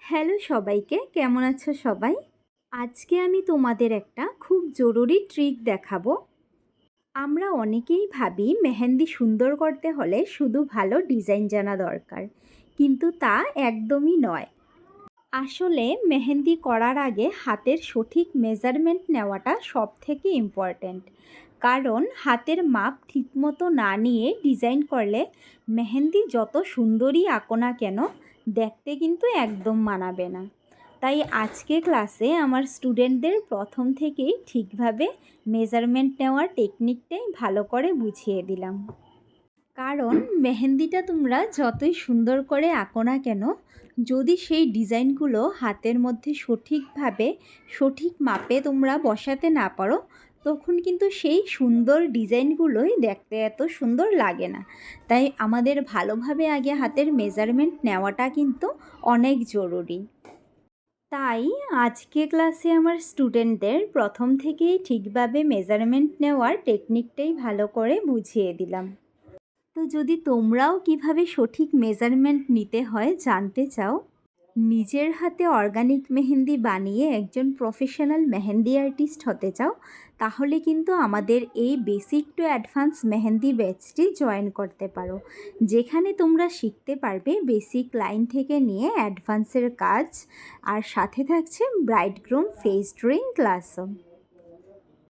Hello সবাইকে, কেমন আছো সবাই? আজকে আমি তোমাদের একটা খুব জরুরি ট্রিক দেখাবো। আমরা অনেকেই ভাবি মেহেন্দি সুন্দর করতে হলে শুধু ভালো ডিজাইন জানা দরকার, কিন্তু তা একদমই নয়। আসলে মেহেন্দি করার আগে হাতের সঠিক মেজারমেন্ট নেওয়াটা সবথেকে ইম্পর্ট্যান্ট। কারণ হাতের মাপ ঠিকমতো না নিয়ে ডিজাইন করলে মেহেন্দি যত সুন্দরই আঁকো না কেন, দেখতে কিন্তু একদম মানাবে না। তাই আজকে ক্লাসে আমার স্টুডেন্টদের প্রথম থেকেই ঠিকভাবে মেজারমেন্ট নেওয়ার টেকনিকটাই ভালো করে বুঝিয়ে দিলাম। কারণ মেহেন্দিটা তোমরা যতই সুন্দর করে আঁকো না কেন, যদি সেই ডিজাইনগুলো হাতের মধ্যে সঠিকভাবে সঠিক মাপে তোমরা বসাতে না পারো, তখন কিন্তু সেই সুন্দর ডিজাইনগুলোই দেখতে এত সুন্দর লাগে না। তাই আমাদের ভালোভাবে আগে হাতের মেজারমেন্ট নেওয়াটা কিন্তু অনেক জরুরি। তাই আজকে ক্লাসে আমার স্টুডেন্টদের প্রথম থেকেই ঠিকভাবে মেজারমেন্ট নেওয়ার টেকনিকটাই ভালো করে বুঝিয়ে দিলাম। তো যদি তোমরাও কিভাবে সঠিক মেজারমেন্ট নিতে হয় জানতে চাও, নিজের হাতে অর্গানিক মেহেন্দি বানিয়ে একজন প্রফেশনাল মেহেন্দি আর্টিস্ট হতে চাও, তাহলে কিন্তু আমাদের এই বেসিক টু অ্যাডভান্স মেহেন্দি ব্যাচটি জয়েন করতে পারো, যেখানে তোমরা শিখতে পারবে বেসিক লাইন থেকে নিয়ে অ্যাডভান্সের কাজ, আর সাথে থাকছে ব্রাইড গ্রুম ফেস ড্রয়িং ক্লাসও।